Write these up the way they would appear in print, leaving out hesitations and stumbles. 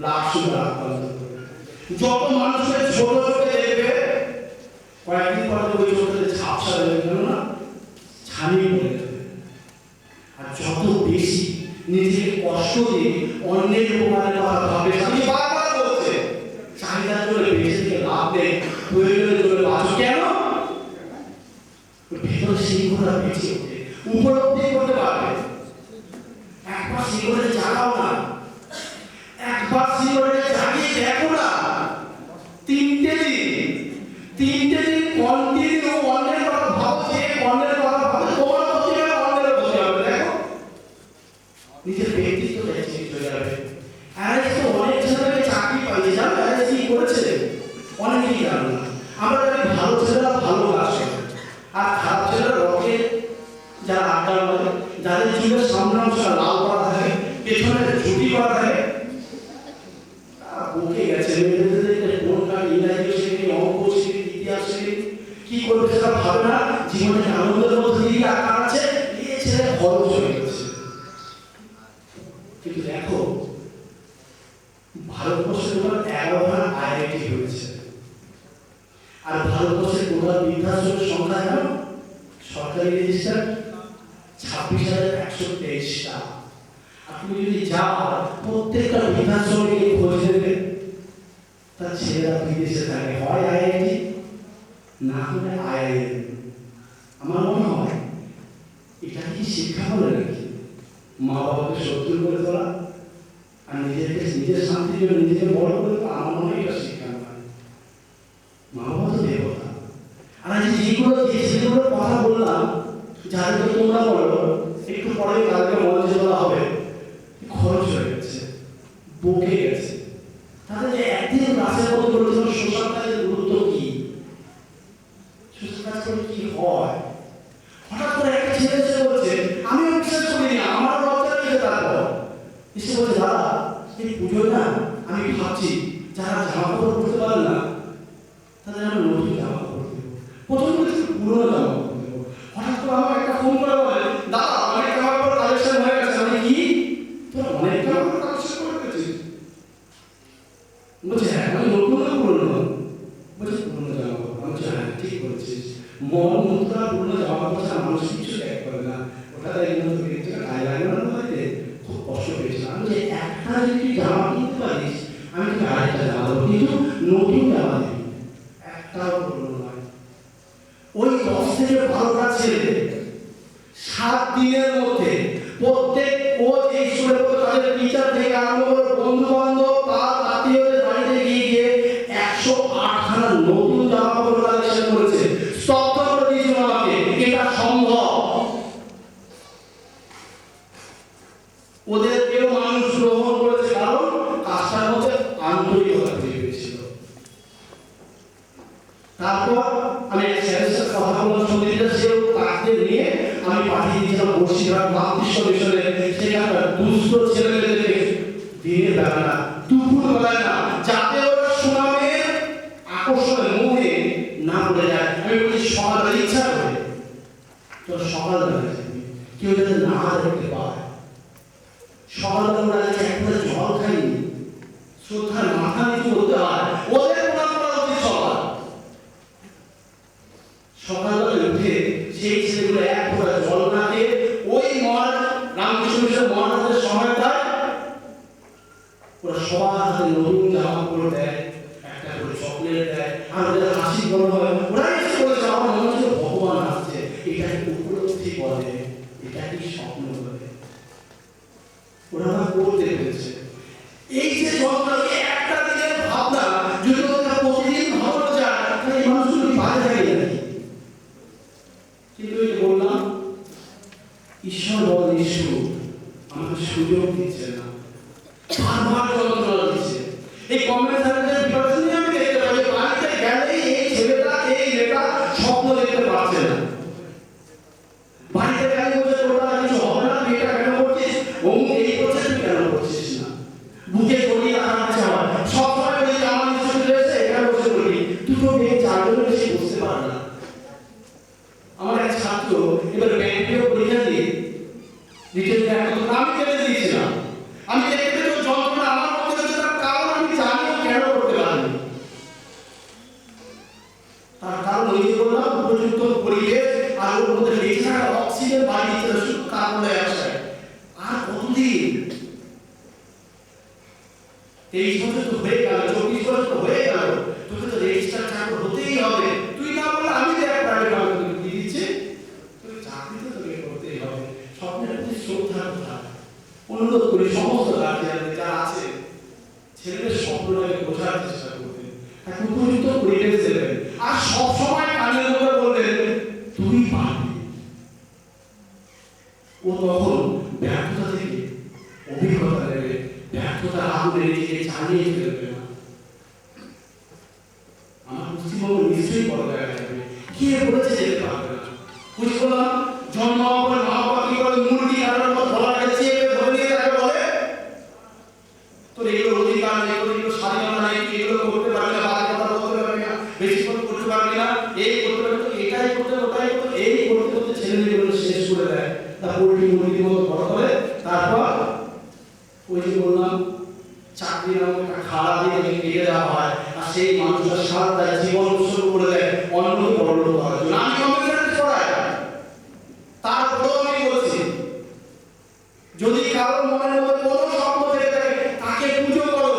Lakh sugar আক্রান্ত করবে। যত মানুষের ছোট চোখে দেখবে কয়েকদিন পরে ওই চোখে ঝাপসা হয়ে গেল না, ছানি পড়ে যাবে। আর যত বেশি নিজেকে কষ্ট দিয়ে অন্যের উপকারের কথা ভাবে, আমি বারবার বলছে চাহিদার জন্য বেঁচে থেকে লাভ নেই, প্রয়োজনের জন্য বাঁচো। কেন? ভেতর শিল্পটা বেঁচে ওঠে, উপলব্ধি করতে পারবে। একবার সিগারেট জ্বালাও না, একবার সিগারেট জ্বালিয়ে দেখো না, তিনটে দিন কন্টিনিউ অন্যের কথা ভাবো, যে অন্যের কথা ভাবে তোমার ক্ষতি হবে, অন্যের ক্ষতি হবে। দেখো নিজের ব্যক্তিত্বটা চেঞ্জ হয়ে যাবে। অ্যারেস্ট তো অনেক ছেলেকে চাকরি পাইয়ে যাবে, অ্যারেস্ট কি করেছে অনেকেই জানো না। আমরা জানি ভালো ছেলেরা ভালো কাজ করে, আর খারাপ ছেলেরা রকে যারা আড্ডা মারে, যাদের চুলের সামনে অংশ লাল করা থাকে, পেছনে ঝুটি করা থাকে, বুকে গেছে মেয়েদের কোন কাজ ইংরাজি শেখে, অঙ্ক শেখে, ইতিহাস শেখে, কি করবে সেটা ভাবে না, জীবনে আনন্দের মধ্যে দিয়ে আকার আছে, এই ছেলে খরচ হয়ে গেছে। কিন্তু দেখো ভারতবর্ষের টোটাল 11টা আইআইটি হয়েছে, আর ভারতবর্ষের টোটাল বিদ্যালয়ের সংখ্যা জানো সরকারি রেজিস্টার 26,123টা। আপনি যদি যাও প্রত্যেকটা বিধানসভাকে খোঁজ নেবে, তার ছেলেরা বিদেশে থাকে, হয় আইআইটি না হলে আইআইএম। আমার মনে হয় এটা কি শিক্ষা বলে নাকি? মা বাবাকে শত্রু করে তোলা আর নিজের শান্তির জন্য নিজেকে বড় করে তোলা, আমার মনে হয় এটা শিক্ষা নয়। মা বাবা তো দেবতা। আর যেগুলো কথা বললাম, যাদেরকে তোমরা বলো একটু পরে তাদেরকে মঞ্চে তোলা হবে, খরচ হয়ে গেছে, বকে গেছে। তাদের যে একদিন ক্লাসের মধ্যে বলেছিল সোশ্যাল কাজের গুরুত্ব কি, সোশ্যাল কাজ করে কি হয়। হঠাৎ করে একটা ছেলে এসে বলছে, আমিও বিশ্বাস করি না, আমার লজ্জা দিয়েছে। তারপর এসে বলছে, দাদা এই পুজোয় না আমি ভাবছি যারা জামা কাপড় পরতে পারে না তাদের আমি নতুন জামা কাপড় দেবো, প্রথম বলেছি পুরোনো জামা কাপড় দেবো। হঠাৎ করে আমার একটা ফোন করে বলে, দাদা অনেক জামা কাপড় কালেকশন হয়ে গেছে। আমি কি তোরা অনেক জামা কাপড় কালেকশন করে গেছিস? বলছে হ্যাঁ। আমি নতুন না পুরোনো? বলছে পুরোনো জামা কাপড়। আমি বলছি হ্যাঁ ঠিক বলছিস, মন মুদ্রা পুরোনো জামা কাপড় ছাড়া মানুষ কিছু এক করে না, ওটা তাই গায়ে লাগে না, হয়তো খুব কষ্ট পেয়েছিল। আমি যে একটা যদি জামা কিনতে পারিস আমি তোকে আরেকটা জামা দেবো, কিন্তু নতুন জামা দিবি, একটাও পুরোনো নয়। ওই 10 থেকে 12টা ছেলে 7 দিনের মধ্যে প্রত্যেক ও এই স্কুলের তাদের টিচার থেকে আরম্ভ করে বন্ধু বান্ধব তার আত্মীয়দের বাড়িতে গিয়ে 108খানা নতুন জামা কাপড় কালেকশন করেছে। স্তব্ধ করে দিয়েছিল আমাকে, এটা সম্ভব। ওদের কেউ মানুষ গ্রহণ করেছে, কারণ কাজটার মধ্যে আন্তরিকতা পেয়েছিল। তারপর আমি স্যারের সাথে কথা বলার সঙ্গে সেও তাকে নিয়ে আমি পাঠিয়ে দিয়েছিলাম বর্ষিঘাট রামকৃষ্ণ মিশনে। সেখানে দুষ্ট ছেলেমেয়েদেরকে দিনের বেলা না, দুপুর বেলায় না, যাতে ওরা সুনামের আকর্ষণে মোহে না পড়ে যায়। আমি বলছি সকালবেলা ইচ্ছা করে তো সকালবেলা কেউ যাতে না দেখতে পায়। সকালবেলা ওরা একটা জল খাইনি, শ্রদ্ধার মাথা নিচু করতে হয়, ওদের প্রণাম করা উচিত। সকালবেলা উঠে সেই ছেলেগুলো এক ফোঁটা জল না খেয়ে ওই রামকৃষ্ণ মিশন মহারাজের সময়টায় ওরা সবার হাতে নতুন জামা কাপড় দেয়, একটা করে চকলেট দেয়, আর ওদের হাসি বড় হয়। ওরা এসে বলেছে আমার মনে হচ্ছে ভগবান আসছে। এটা কি উপলব্ধি বলে, এটা কি স্বপ্ন বলে? ওরা করতে পেরেছে। এই যে যন্ত্রকে একটা দিনের ভাবনা যদি ওরা প্রতিদিন ভাবনা যায়, তাহলে এই মানুষগুলি বাইরে থাকে নাকি? কিন্তু এই বললাম ঈশ্বর বল ঈশ্বর আমাকে সুযোগ দিচ্ছে না, বারবার যন্ত্রণা দিচ্ছে। এই কম্পিউটারের বিভাজন নিয়ে আমি দেখতে পাই বাড়িতে গেলে এই ছেলেটা এই মেয়েটা স্বপ্ন দেখতে পারছে না। বাড়িতে গেলে বলছে তোরা কিছু হবে না, তুই এটা কেন করছিস, অমুক এই করছে, তুই কেন করছিস না। বুকে জড়িয়ে রাখা হচ্ছে আমার সবসময় বলি আমার কিছু রয়েছে এখানে বসে বলি, দুটো মেয়ে চারজনের বেশি বসতে পারে না। আমার এক ছাত্র এবার ব্যাংকেও পরীক্ষা দিয়ে রিটেন ব্যাংক আমি কেটে দিয়েছিলাম। আমি দেখতে যন্ত্রণা আমার মধ্যে তার 23 বছর তো হয়ে গেল, 24 বছর তো হয়ে গেল, তোকে তো রেজিস্টার চাকর হতেই হবে। তুই না বললে আমি তো এক প্রাইভেট কাউন্টারে দিয়ে দিচ্ছি, তুই চাকরি তো তোকে করতেই হবে। স্বপ্নের প্রতি শ্রদ্ধা কথা অনুরোধ করি সমস্ত গার্জিয়ানদের যা আছে, ছেলেদের স্বপ্নটাকে বোঝার চেষ্টা করবেন, তাকে উপযুক্ত পরিবেশ দেবেন, আর সবসময় কানের মধ্যে বলবেন তুই পারবি। ও তখন ব্যর্থতা থেকে অভিজ্ঞতা নেবে, ব্যর্থতা আগুনে নিজেকে চালিয়ে ফেলবে না। আমার পশ্চিমবঙ্গ নিশ্চয়ই বড় জায়গা যাবে, কে বলেছে যেতে পারবে না? বুঝ বললাম জন্ম হওয়ার মা বাবা কি করে মুরগি কাটার মতো ধরা গেছে ধরে নিয়ে তাকে বলে তোর এগুলো অধিকার নেই, তোর এগুলো স্বাধীনতা নেই, তুই এগুলো করতে পারবি না, বাজে কথা বলতে পারবি না, বেশি কথা করতে পারবি না, এই করতে পারবি না, এটাই করতে ওটাই করতে, এই করতে করতে ছেলেমেয়েগুলো শেষ করে দেয়। তা পোল্ট্রি মুরগির মতো বড় করে তারপর ওই যে বললাম চাকরি নামক একটা খাড়া দিয়ে কেটে দেওয়া হয়, আর সেই মানুষটা সারাটা জীবন উৎসর্গ করে দেয় অন্যকে বড়লোক করার জন্য। আমি কম্পিউটার করাই, তারপরেও আমি বলছি যদি কারোর মনের মধ্যে কোনো স্বপ্ন থেকে থাকে তাকে পুজো করো।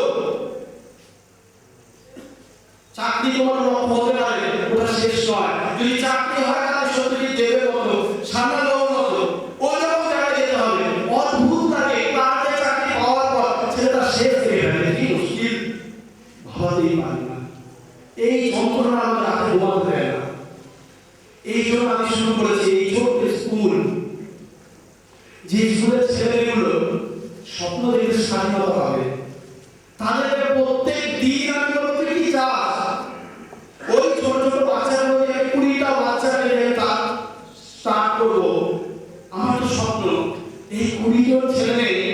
চাকরি তোমার লক্ষ্য হতে পারে, ওটা শেষ নয়। যদি চাকরি হয় তাহলে সত্যি দেবের মতো সামনে দেওয়ার মতো ওই রকম জায়গায় যেতে হবে। অদ্ভুত লাগে তার যে চাকরি পাওয়ার পর ছেলেটা শেষ থেকে ফেলে, কি মুশকিল ভাবাতেই পারি না। এই যন্ত্রণা আমাকে রাতে ঘুমাতে দেয় না। এই জন্য আমি শুরু করেছি এই ছোট্ট স্কুল, যে স্কুলের ছেলেমেয়েগুলো স্বপ্ন দেখে স্বাধীনতা পাবে, তাদেরকে প্রত্যেক দিন আমি বলতে কি চাস ওই ছোট ছোট বাচ্চার মধ্যে 20টা বাচ্চাকে নিয়ে তার স্টার্ট করবো। আমার তো স্বপ্ন এই 20 জন ছেলে মেয়ে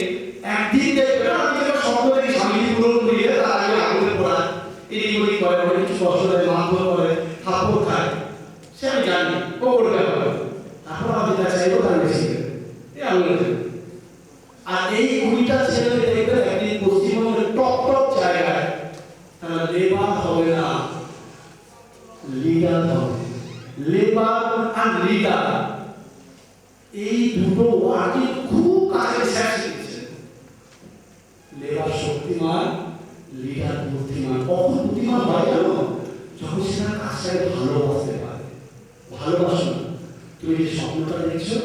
একদিন দেখবে আমি যেটা স্বপ্ন দেখি স্বামী পূরণ করিয়ে তার আগে আগুনে পড়া এই করে করে অনেক কিছু কষ্ট দেয়, মারধর করে, থাপ্পড় খায়, সে আমি জানি ও করবে। তারপর আমি যা চাইবো তার বেশি এই আগুনে। আর এই 20টা ছেলে দেখবে একদিন পশ্চিমবঙ্গের টপ টপ জায়গায় তারা লেবার হবে না, লিডার হবে। লেবার আর লিডার এই দুটো ওয়ার্ডই খুব কাজে শেষ দিচ্ছে। লেবার শক্তিমান, লিডার বুদ্ধিমান। কখন বুদ্ধিমান হয় জানো? যখন সেটা কাজটাকে ভালোবাসতে পারে। ভালোবাসো না, তুমি যে স্বপ্নটা দেখছো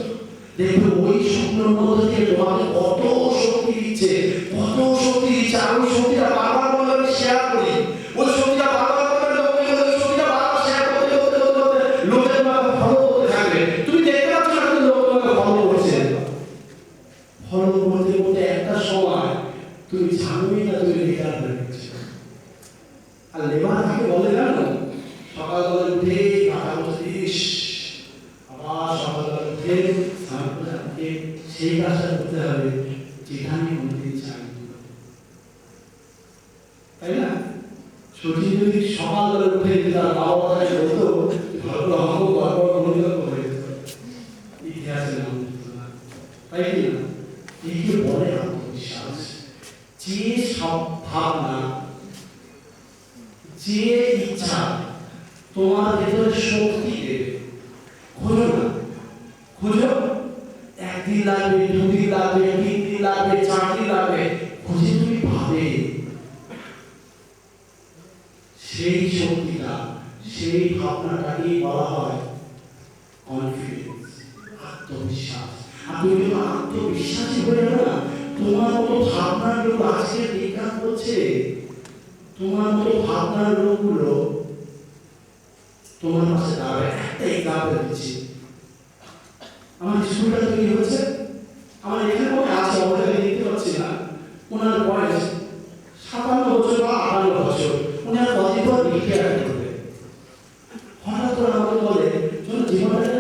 দেখবে ওই স্বপ্নের মধ্যে থেকে তোমাকে কত শক্তি দিচ্ছে, কত শক্তি দিচ্ছে। আর ওই শক্তিটা বারবার বলে আমি শেয়ার করি, ওই শক্তিটা বারবার বলে লোকে ওই শক্তিটা বারবার শেয়ার করতে করতে করতে করতে লোকে তোমাকে ফলো করতে থাকবে। তুমি দেখতে পাচ্ছ না কিন্তু লোক তোমাকে ফলো করছে। ফলো করতে করতে একটা সময় তুমি জানোই না তুমি লিডার হয়ে গেছো। আর লেবার থেকে বলে জানো সকালবেলা উঠে কাটা বসে আবার সকালবেলা উঠে সেই কাজটা করতে হবে যেটা আমি কোনদিন চাই, তাই না? সচিন যদি সকালবেলা উঠে তার বাবা মাকে বলতো ভালো আমাকে গল্প অনুযায়ী করে যেত, ইতিহাসে নাম দিত না, তাই কি না? একে বলে আত্মবিশ্বাস। যে সব ভাবনা, যে ইচ্ছা তোমার ভেতরে শক্তি দেবে, খোঁজো না, খোঁজো। একদিন লাগবে, দুদিন লাগবে, 3 দিন লাগবে, 4 দিন লাগবে, খুঁজে তুমি পাবে। সেই শক্তিটা, সেই ভাবনাটাকেই বলা হয় কনফিডেন্স, আত্মবিশ্বাস। আর তুমি যখন আত্মবিশ্বাসী হয়ে যাবে না, তোমার মতো ভাবনার লোক আজকে বিজ্ঞান করছে, তোমার মতো ভাবনার লোকগুলো তোমার পাশে দাঁড়াবে। একটা এক্সাম্পল দিচ্ছি, আমার স্কুলটা তৈরি হচ্ছে, আমার এখানে মনে আছে আমাদের দেখতে পাচ্ছি না, ওনার বয়স 57 বছর বা 58 বছর, ওনার কদিন পর রিটায়ার করবে। হঠাৎ করে আমাকে বলে চলো জীবনটা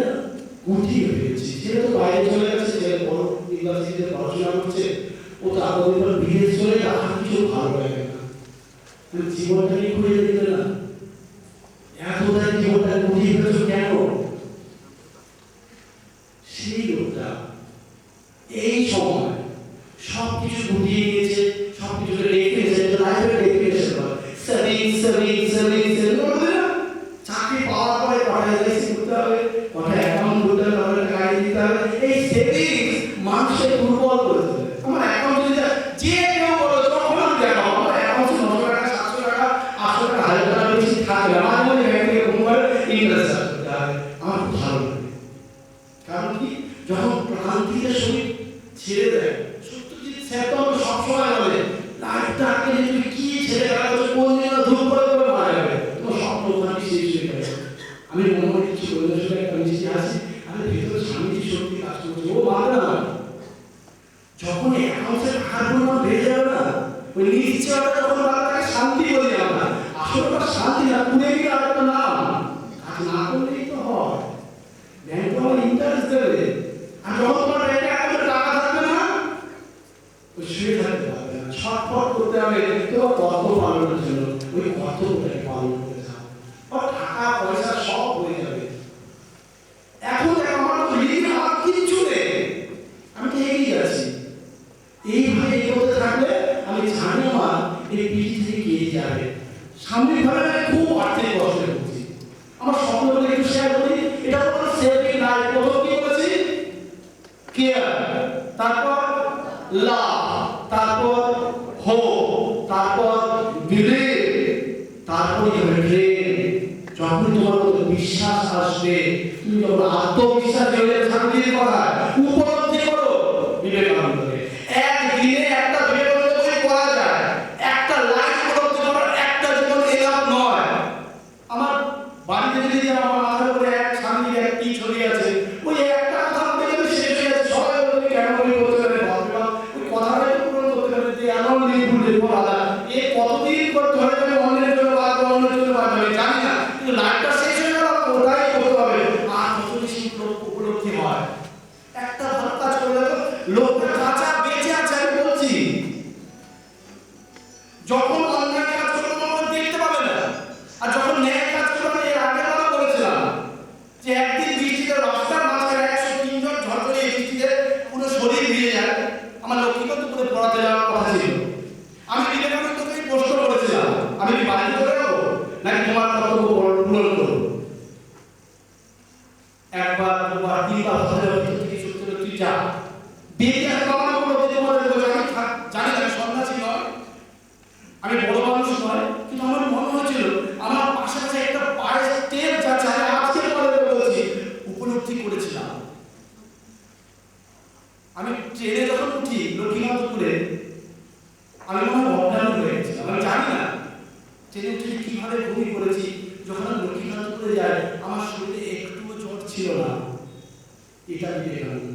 গুটিয়ে ফেলেছি, সেটা তো বাইরে চলে গেছে, যে বড় ইউনিভার্সিটিতে পড়াশোনা করছে, ও তো আগামী পর বিদেশ চলে আর কিছু ভালো লাগে না, জীবনটা নিয়ে ঘুরে দিতে না, এতটাই জীবনটা গুটিয়ে ফেলেছো কেন? সেই লোকটা এই সময় সবকিছু গুটিয়ে নিয়েছে, সবকিছুকে রেখে এসেছে, লাইফে রেখে এসেছে, চাকরি পাওয়ার পরে কটা এলআইসি করতে হবে, কটা অ্যাকাউন্ট করতে হবে, কটা গাড়ি দিতে হবে। এই সেভিংস মানুষকে দুর্বল করে দেবে। আমার অ্যাকাউন্ট যদি যে কেউ বলো তখন আমি দেখাবো আমার যে তুমি কি ছেলে খেলা করছো, কোন দিন ধূপ করে করে মারা যাবে, তোমার স্বপ্ন ওখানে শেষ হয়ে যাবে। আমি মনে মনে কিছু বলে শুনে একটা মিষ্টি হাসি, আমি ভেতরে স্বামীজি সত্যি কাজ করছি, ও মারবে না। যখন অ্যাকাউন্টে টাকার পরিমাণ বেড়ে যাবে না, ওই নিশ্চয়তা যখন তাকে শান্তি বলে যাবে না, আসলে তার শান্তি না, পুড়ে গিয়ে আর একটা নাম কাজ না করলেই তো হয়। ব্যাংক আমার ইন্টারেস্ট দেবে, আর যখন তোমার ব্যাংকে অ্যাকাউন্টে টাকা থাকবে না, ওই শুয়ে থাকতে পারবে না, ছটফট করতে হবে তোমার কর্ম পালনের জন্য, ওই কর্তব্যটাকে পালন করে যাও, আর টাকা পয়সা সব হয়ে যাবে। এখন আমার তো ঋণ আর কিচ্ছু নেই, আমি তো এগিয়ে যাচ্ছি। এইভাবে এগোতে থাকলে আমি জানি আমার এই পিঠি থেকে এগিয়ে যাবে। সাময়িকভাবে আমি খুব আর্থিক কষ্টে ভুগছি। আমার স্বপ্নগুলো একটু শেয়ার করি। এটা হলো সেভিং লাইফ। প্রথম কি বলেছি? কেয়ার, তারপর লাভ, তারপর হোপ, তারপর বিলিভ, তারপর ট্রেন। যখন তোমার মধ্যে বিশ্বাস আসবে, তুমি যখন আত্মবিশ্বাস জেগে শান্তির কথা উপলব্ধি করো, বিবেকানন্দকে একদিনে একটা বিবেকানন্দ বই পড়া যায়, একটা লাইফ উপলব্ধি করার একটা জীবন এলাপ নয়। আমার বাড়িতে যদি আমার মাথার উপরে এক স্বামীর একটি ছবি আছে, ওই একটা কথা বলে আমি শেষ হয়ে যাচ্ছে। সবাই বলে কেন বই বলতে পারে ভাববা, ওই কথাটাই পূরণ করতে পারে যে এমন নির্ভুল পড়া এ কতদিন পর ধরে যাবে, অন্যের জন্য বাদ অন্যের জন্য বাদ হবে জানি না, কিন্তু লাইফটা শেষ হয়ে গেল, ওটাই করতে হবে। আর কত বেশি উপলব্ধি হয়। একটা ভালো কাজ করে দেখো, লোকটা কাঁচা বেঁচে আছে, আমি বলছি। যখন অন্যায় কাজ করবো তখন দেখতে পাবে না, আর যখন ন্যায় কাজ করবো, এর আগে আমরা বলেছিলাম যে একদিন বৃষ্টিতে রাস্তার মাঝখানে 103 জন ঝড়ঝড়িয়ে বৃষ্টিতে পুরো শরীর ভিজে যায়। আমার লক্ষ্মীকান্ত পুরো পড়াতে যাওয়ার কথা ছিল। আমি বিবেকানন্দকে প্রশ্ন করেছিলাম, আমি কি বাড়িতে চলে যাবো নাকি তোমার কর্তব্য পূরণ করবো? একবার দুবার তিনবার তুই যা বেরিয়ে আসবো। আমার কোনো তোমাদের আমি জানি না সন্ন্যাসী নয়, আমি বড় মানুষ নয়, কিন্তু আমার মনে হয়েছিল আমার পাশাপাশি একটা পায়ের স্টেপ যাচ্ছে। আমি আজকে তোমাদের বলছি, উপলব্ধি করেছিলাম। আমি ট্রেনে যখন উঠি লক্ষ্মীকান্তপুরে, আমি মনে হয় অজ্ঞান হয়ে গেছিলাম, আমি জানি না ট্রেনে উঠে কিভাবে ঘুমিয়ে পড়েছি। যখন আমি লক্ষ্মীকান্তপুরে যাই, আমার শরীরে একটুও জ্বর ছিল না। এটা বিবেকানন্দ।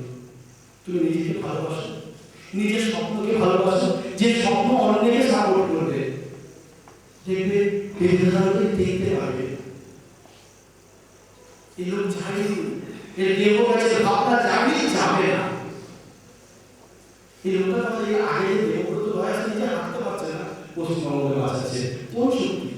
তুমি নিজেকে ভালোবাসো, নিজের স্বপ্নকে ভালোবাসো, যে স্বপ্ন অন্যকে সাপোর্ট করবে, দেখবে বিবেকানন্দকে দেখতে পারবে। এই লোক যায়নি, এর দেহ গেছে, ভাবনা যায়নি, যাবে না। এই লোকটা আগে দেহব্রত হয়ে আছে, নিজে হাঁটতে পারছে না, পশ্চিমবঙ্গে বাঁচাচ্ছে কোন শক্তি?